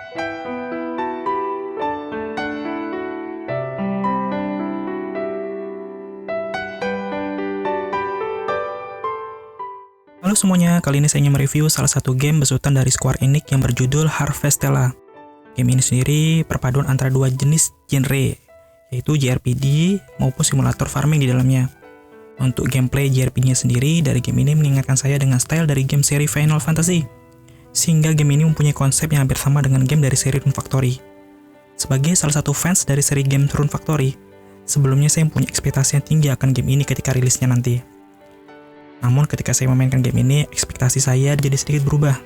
Halo semuanya, kali ini saya ingin mereview salah satu game besutan dari Square Enix yang berjudul Harvestella. Game ini sendiri perpaduan antara dua jenis genre, yaitu JRPG maupun simulator farming di dalamnya. Untuk gameplay JRPG-nya sendiri, dari game ini mengingatkan saya dengan style dari game seri Final Fantasy, sehingga game ini mempunyai konsep yang hampir sama dengan game dari seri Rune Factory. Sebagai salah satu fans dari seri game Rune Factory, sebelumnya saya mempunyai ekspektasi yang tinggi akan game ini ketika rilisnya nanti. Namun ketika saya memainkan game ini, ekspektasi saya jadi sedikit berubah.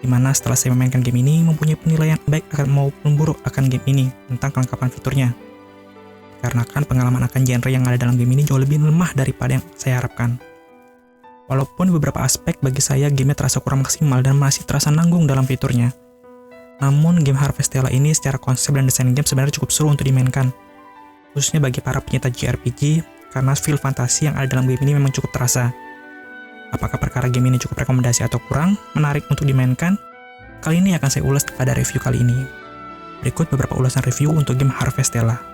Dimana setelah saya memainkan game ini, mempunyai penilaian baik maupun buruk akan game ini tentang kelengkapan fiturnya. Karena kan pengalaman akan genre yang ada dalam game ini jauh lebih lemah daripada yang saya harapkan. Walaupun di beberapa aspek bagi saya gamenya terasa kurang maksimal dan masih terasa nanggung dalam fiturnya. Namun game Harvestella ini secara konsep dan desain game sebenarnya cukup seru untuk dimainkan. Khususnya bagi para pencinta JRPG, karena feel fantasi yang ada dalam game ini memang cukup terasa. Apakah perkara game ini cukup rekomendasi atau kurang menarik untuk dimainkan? Kali ini akan saya ulas pada review kali ini. Berikut beberapa ulasan review untuk game Harvestella.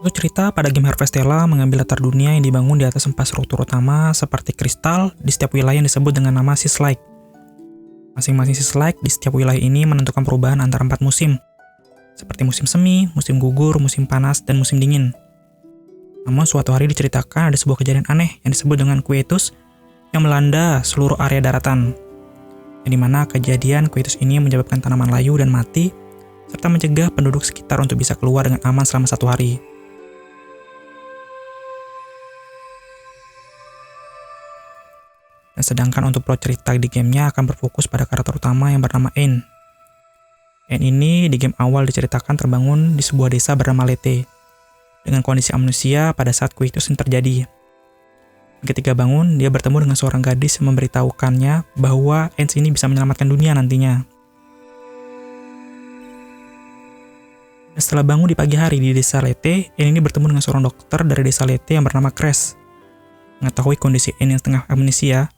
Untuk cerita, pada game Harvestella mengambil latar dunia yang dibangun di atas 4 struktur utama seperti kristal di setiap wilayah yang disebut dengan nama Sislike. Masing-masing Sislike di setiap wilayah ini menentukan perubahan antara 4 musim, seperti musim semi, musim gugur, musim panas, dan musim dingin. Namun suatu hari diceritakan ada sebuah kejadian aneh yang disebut dengan Quietus yang melanda seluruh area daratan, yang dimana kejadian Quietus ini menyebabkan tanaman layu dan mati, serta mencegah penduduk sekitar untuk bisa keluar dengan aman selama 1 hari. Dan sedangkan untuk plot cerita di gamenya akan berfokus pada karakter utama yang bernama Ain. Ain ini di game awal diceritakan terbangun di sebuah desa bernama Lete, dengan kondisi amnesia pada saat Quietus yang terjadi. Ketika bangun, dia bertemu dengan seorang gadis yang memberitahukannya bahwa Ain ini bisa menyelamatkan dunia nantinya. Dan setelah bangun di pagi hari di desa Lete, Ain ini bertemu dengan seorang dokter dari desa Lete yang bernama Cres. Mengetahui kondisi Ain yang setengah amnesia,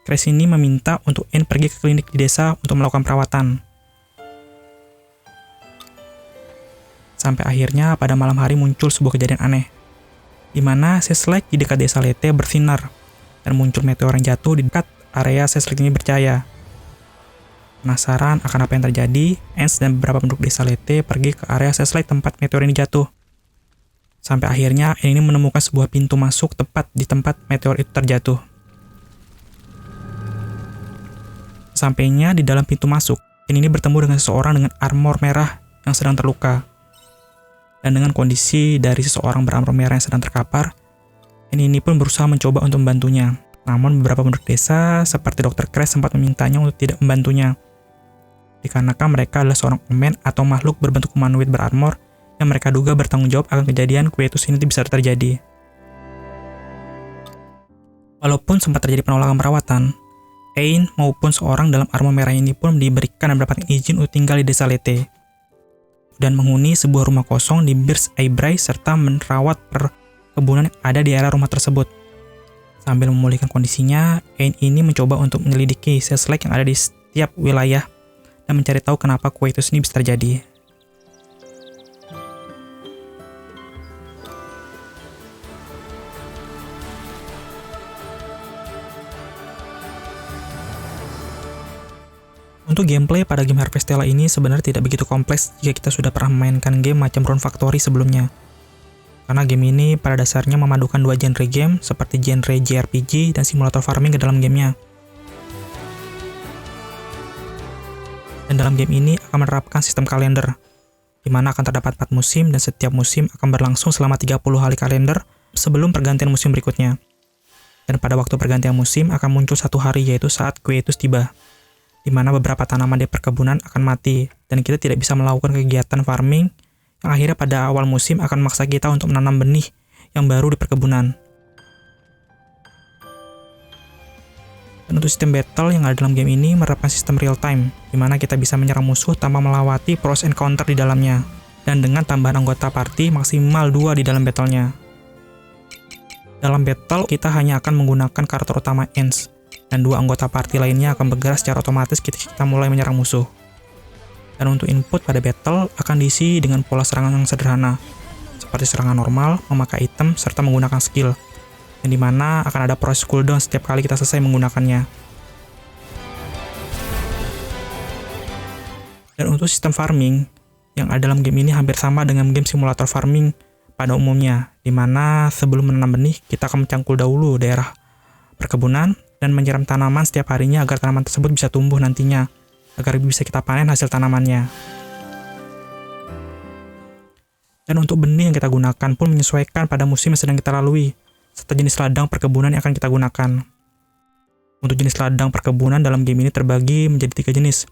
Cres ini meminta untuk Ain pergi ke klinik di desa untuk melakukan perawatan. Sampai akhirnya pada malam hari muncul sebuah kejadian aneh, di mana Sislike di dekat desa Lete bersinar, dan muncul meteor yang jatuh di dekat area Sislike ini bercahaya. Penasaran akan apa yang terjadi, Ain dan beberapa penduduk desa Lete pergi ke area Sislike tempat meteor ini jatuh. Sampai akhirnya Ain ini menemukan sebuah pintu masuk tepat di tempat meteor itu terjatuh. Sampainya di dalam pintu masuk, Ain ini bertemu dengan seseorang dengan armor merah yang sedang terluka. Dan dengan kondisi dari seseorang berarmor merah yang sedang terkapar, Ain ini pun berusaha mencoba untuk membantunya. Namun beberapa penduduk desa seperti Dr. Cres sempat memintanya untuk tidak membantunya, dikarenakan mereka adalah seorang omen atau makhluk berbentuk humanoid berarmor yang mereka duga bertanggung jawab akan kejadian Quietus ini bisa terjadi. Walaupun sempat terjadi penolakan perawatan, Ain maupun seorang dalam armor merah ini pun diberikan dan mendapatkan izin untuk tinggal di desa Lete dan menghuni sebuah rumah kosong di Birch Eyebray serta merawat perkebunan yang ada di area rumah tersebut. Sambil memulihkan kondisinya, Ain ini mencoba untuk menyelidiki Sislike yang ada di setiap wilayah dan mencari tahu kenapa Quietus ini bisa terjadi. Untuk gameplay pada game Harvestella ini sebenarnya tidak begitu kompleks jika kita sudah pernah memainkan game macam Rune Factory sebelumnya. Karena game ini pada dasarnya memadukan dua genre game seperti genre JRPG dan simulator farming ke dalam gamenya. Dan dalam game ini akan menerapkan sistem kalender, di mana akan terdapat 4 musim dan setiap musim akan berlangsung selama 30 hari kalender sebelum pergantian musim berikutnya. Dan pada waktu pergantian musim akan muncul 1 hari yaitu saat Quietus tiba, di mana beberapa tanaman di perkebunan akan mati, dan kita tidak bisa melakukan kegiatan farming yang akhirnya pada awal musim akan memaksa kita untuk menanam benih yang baru di perkebunan. Dan untuk sistem battle yang ada dalam game ini menerapkan sistem real time, di mana kita bisa menyerang musuh tanpa melewati proses encounter di dalamnya. Dan dengan tambahan anggota party maksimal 2 di dalam battle-nya. Dalam battle, kita hanya akan menggunakan karakter utama Ence, dan 2 anggota party lainnya akan bergerak secara otomatis ketika kita mulai menyerang musuh. Dan untuk input pada battle akan diisi dengan pola serangan yang sederhana, seperti serangan normal, memakai item, serta menggunakan skill, yang dimana akan ada proses cooldown setiap kali kita selesai menggunakannya. Dan untuk sistem farming, yang ada dalam game ini hampir sama dengan game simulator farming pada umumnya, di mana sebelum menanam benih, kita akan mencangkul dahulu daerah perkebunan dan menyiram tanaman setiap harinya agar tanaman tersebut bisa tumbuh nantinya, agar bisa kita panen hasil tanamannya. Dan untuk benih yang kita gunakan pun menyesuaikan pada musim yang sedang kita lalui, serta jenis ladang perkebunan yang akan kita gunakan. Untuk jenis ladang perkebunan dalam game ini terbagi menjadi 3 jenis.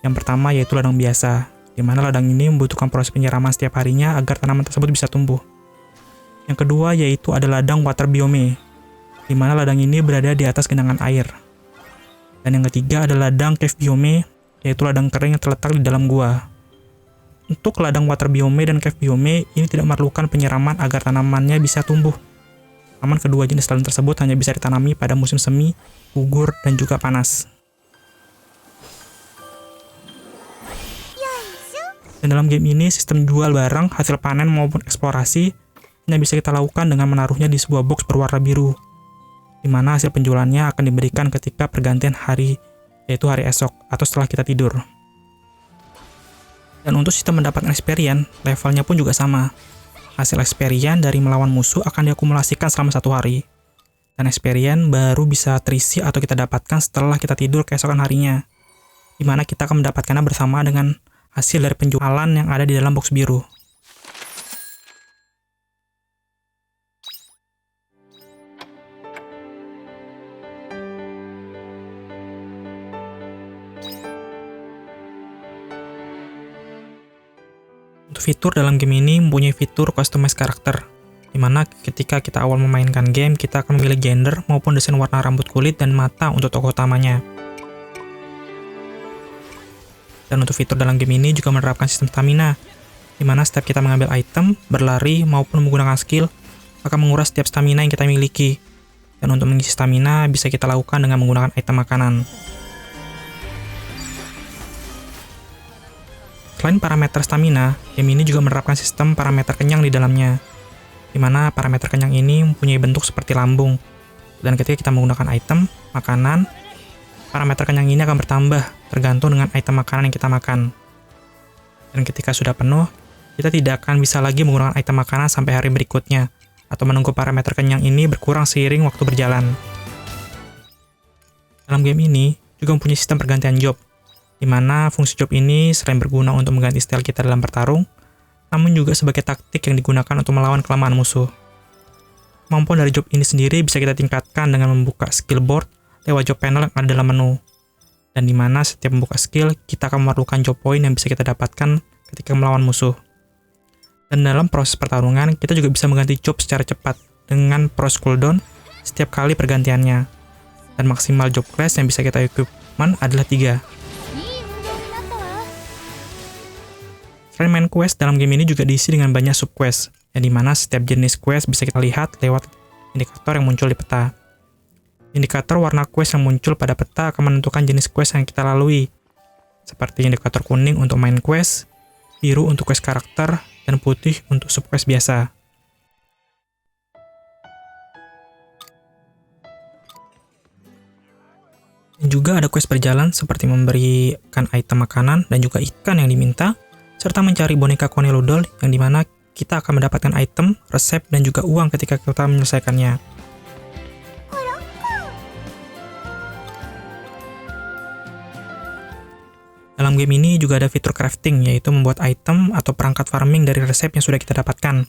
Yang pertama yaitu ladang biasa, di mana ladang ini membutuhkan proses penyiraman setiap harinya agar tanaman tersebut bisa tumbuh. Yang kedua yaitu ada ladang water biome, di mana ladang ini berada di atas genangan air. Dan yang ketiga ada ladang cave biome, yaitu ladang kering yang terletak di dalam gua. Untuk ladang water biome dan cave biome ini tidak memerlukan penyiraman agar tanamannya bisa tumbuh. Namun kedua jenis ladang tersebut hanya bisa ditanami pada musim semi, gugur, dan juga panas. Dan dalam game ini, sistem jual barang, hasil panen maupun eksplorasi hanya bisa kita lakukan dengan menaruhnya di sebuah box berwarna biru, di mana hasil penjualannya akan diberikan ketika pergantian hari, yaitu hari esok, atau setelah kita tidur. Dan untuk sistem mendapatkan experience, levelnya pun juga sama. Hasil experience dari melawan musuh akan diakumulasikan selama 1 hari. Dan experience baru bisa terisi atau kita dapatkan setelah kita tidur keesokan harinya, di mana kita akan mendapatkannya bersama dengan hasil dari penjualan yang ada di dalam box biru. Untuk fitur dalam game ini mempunyai fitur customize karakter, di mana ketika kita awal memainkan game, kita akan memilih gender maupun desain warna rambut kulit dan mata untuk tokoh utamanya. Dan untuk fitur dalam game ini juga menerapkan sistem stamina, di mana setiap kita mengambil item, berlari, maupun menggunakan skill, akan menguras setiap stamina yang kita miliki. Dan untuk mengisi stamina bisa kita lakukan dengan menggunakan item makanan. Selain parameter stamina, game ini juga menerapkan sistem parameter kenyang di dalamnya, di mana parameter kenyang ini mempunyai bentuk seperti lambung. Dan ketika kita menggunakan item, makanan, parameter kenyang ini akan bertambah tergantung dengan item makanan yang kita makan. Dan ketika sudah penuh, kita tidak akan bisa lagi menggunakan item makanan sampai hari berikutnya, atau menunggu parameter kenyang ini berkurang seiring waktu berjalan. Dalam game ini juga mempunyai sistem pergantian job, di mana fungsi job ini selain berguna untuk mengganti style kita dalam bertarung, namun juga sebagai taktik yang digunakan untuk melawan kelemahan musuh. Kemampuan dari job ini sendiri bisa kita tingkatkan dengan membuka skill board lewat job panel yang ada dalam menu, dan di mana setiap membuka skill, kita akan memerlukan job point yang bisa kita dapatkan ketika melawan musuh. Dan dalam proses pertarungan, kita juga bisa mengganti job secara cepat dengan proses cooldown setiap kali pergantiannya. Dan maksimal job class yang bisa kita equipment adalah 3. Selain main quest, dalam game ini juga diisi dengan banyak sub quest, yang dimana setiap jenis quest bisa kita lihat lewat indikator yang muncul di peta. Indikator warna quest yang muncul pada peta akan menentukan jenis quest yang kita lalui, seperti indikator kuning untuk main quest, biru untuk quest karakter, dan putih untuk sub quest biasa. Dan juga ada quest berjalan seperti memberikan item makanan dan juga ikan yang diminta, serta mencari boneka Koneludol yang dimana kita akan mendapatkan item, resep, dan juga uang ketika kita menyelesaikannya. Dalam game ini juga ada fitur crafting, yaitu membuat item atau perangkat farming dari resep yang sudah kita dapatkan.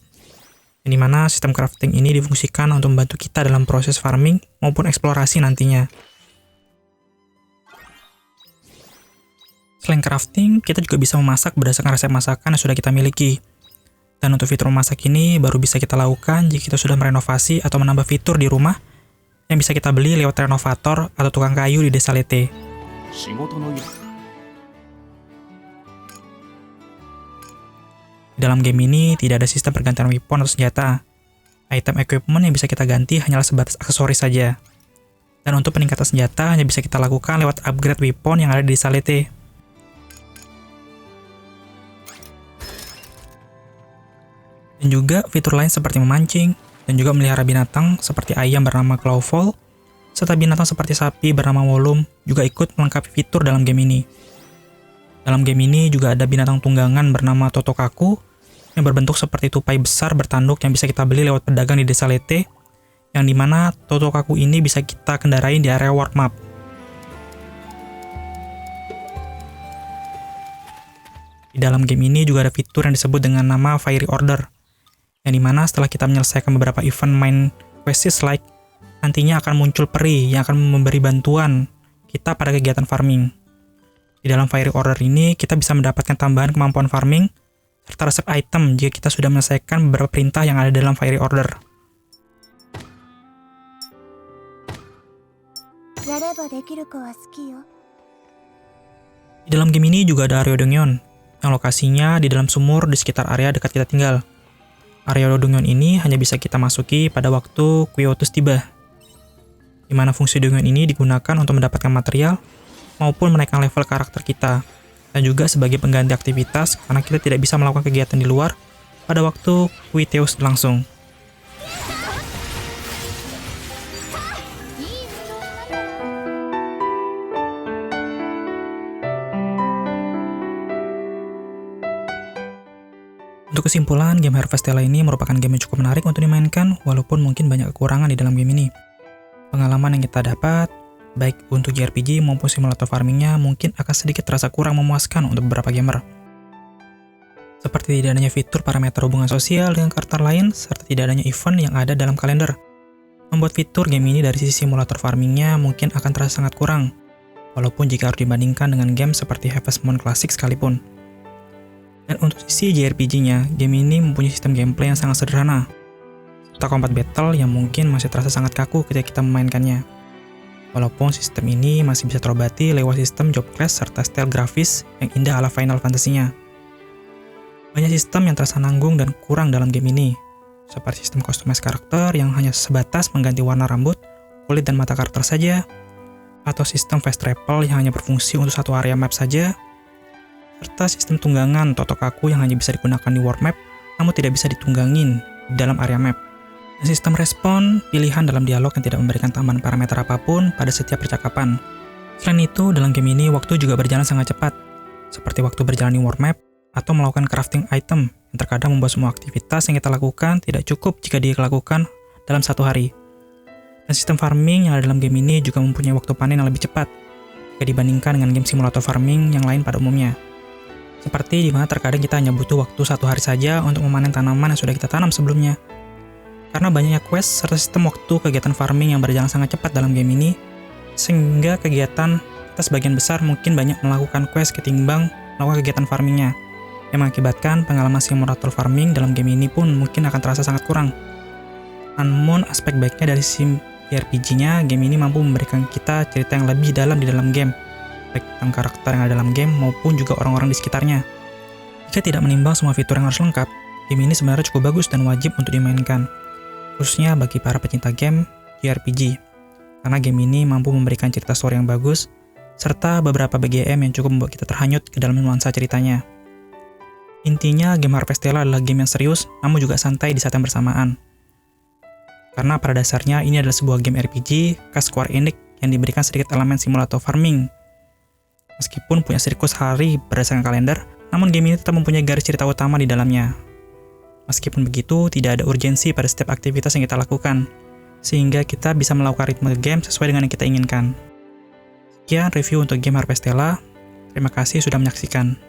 Yang dimana sistem crafting ini difungsikan untuk membantu kita dalam proses farming maupun eksplorasi nantinya. Selain crafting, kita juga bisa memasak berdasarkan resep masakan yang sudah kita miliki. Dan untuk fitur memasak ini baru bisa kita lakukan jika kita sudah merenovasi atau menambah fitur di rumah yang bisa kita beli lewat renovator atau tukang kayu di desa Lete. 仕事の依頼 Di dalam game ini tidak ada sistem pergantian weapon atau senjata. Item equipment yang bisa kita ganti hanyalah sebatas aksesoris saja. Dan untuk peningkatan senjata hanya bisa kita lakukan lewat upgrade weapon yang ada di desa Lete. Dan juga fitur lain seperti memancing, dan juga melihara binatang seperti ayam bernama Clawfall, serta binatang seperti sapi bernama Wolum juga ikut melengkapi fitur dalam game ini. Dalam game ini juga ada binatang tunggangan bernama Totokaku yang berbentuk seperti tupai besar bertanduk yang bisa kita beli lewat pedagang di desa Lete, yang dimana Totokaku ini bisa kita kendarain di area world map. Di dalam game ini juga ada fitur yang disebut dengan nama Fiery Order, yang dimana setelah kita menyelesaikan beberapa event main quests like, nantinya akan muncul peri yang akan memberi bantuan kita pada kegiatan farming. Di dalam Fiery Order ini, kita bisa mendapatkan tambahan kemampuan farming, serta resep item jika kita sudah menyelesaikan beberapa perintah yang ada dalam Fiery Order. Di dalam game ini juga ada area Dongyun, yang lokasinya di dalam sumur di sekitar area dekat kita tinggal. Area Dongyun ini hanya bisa kita masuki pada waktu Quiotus tiba, di mana fungsi Dongyun ini digunakan untuk mendapatkan material maupun menaikkan level karakter kita, dan juga sebagai pengganti aktivitas karena kita tidak bisa melakukan kegiatan di luar pada waktu Quiteus berlangsung. Untuk kesimpulan, game Harvestella ini merupakan game yang cukup menarik untuk dimainkan, walaupun mungkin banyak kekurangan di dalam game ini. Pengalaman yang kita dapat, baik untuk JRPG maupun simulator farmingnya, mungkin akan sedikit terasa kurang memuaskan untuk beberapa gamer. Seperti tidak adanya fitur parameter hubungan sosial dengan karakter lain, serta tidak adanya event yang ada dalam kalender. Membuat fitur game ini dari sisi simulator farmingnya mungkin akan terasa sangat kurang, walaupun jika harus dibandingkan dengan game seperti Harvest Moon Classic sekalipun. Dan untuk sisi JRPG-nya, game ini mempunyai sistem gameplay yang sangat sederhana, serta combat battle yang mungkin masih terasa sangat kaku ketika kita memainkannya. Walaupun sistem ini masih bisa terobati lewat sistem job class serta style grafis yang indah ala Final Fantasy-nya. Banyak sistem yang terasa nanggung dan kurang dalam game ini, seperti sistem customize karakter yang hanya sebatas mengganti warna rambut, kulit, dan mata karakter saja, atau sistem fast travel yang hanya berfungsi untuk satu area map saja, serta sistem tunggangan Totokaku yang hanya bisa digunakan di world map, namun tidak bisa ditunggangin di dalam area map. Dan sistem respon pilihan dalam dialog yang tidak memberikan tambahan parameter apapun pada setiap percakapan. Selain itu, dalam game ini waktu juga berjalan sangat cepat, seperti waktu berjalan di world map, atau melakukan crafting item yang terkadang membuat semua aktivitas yang kita lakukan tidak cukup jika dilakukan dalam satu hari. Dan sistem farming yang ada dalam game ini juga mempunyai waktu panen yang lebih cepat jika dibandingkan dengan game simulator farming yang lain pada umumnya. Seperti di mana terkadang kita hanya butuh waktu satu hari saja untuk memanen tanaman yang sudah kita tanam sebelumnya. Karena banyaknya quest serta sistem waktu kegiatan farming yang berjalan sangat cepat dalam game ini, sehingga kegiatan kita sebagian besar mungkin banyak melakukan quest ketimbang melakukan kegiatan farmingnya, yang mengakibatkan pengalaman simulator farming dalam game ini pun mungkin akan terasa sangat kurang. Namun aspek baiknya dari sim RPG-nya, game ini mampu memberikan kita cerita yang lebih dalam di dalam game, baik tentang karakter yang ada dalam game maupun juga orang-orang di sekitarnya. Jika tidak menimbang semua fitur yang harus lengkap, game ini sebenarnya cukup bagus dan wajib untuk dimainkan, khususnya bagi para pecinta game JRPG, karena game ini mampu memberikan cerita story yang bagus, serta beberapa BGM yang cukup membuat kita terhanyut ke dalam nuansa ceritanya. Intinya, game Harvestella adalah game yang serius, namun juga santai di saat yang bersamaan. Karena pada dasarnya ini adalah sebuah game RPG khas Square Enix yang diberikan sedikit elemen simulator farming. Meskipun punya siklus hari berdasarkan kalender, namun game ini tetap mempunyai garis cerita utama di dalamnya. Meskipun begitu, tidak ada urgensi pada setiap aktivitas yang kita lakukan, sehingga kita bisa melakukan ritme game sesuai dengan yang kita inginkan. Sekian review untuk game Harvestella. Terima kasih sudah menyaksikan.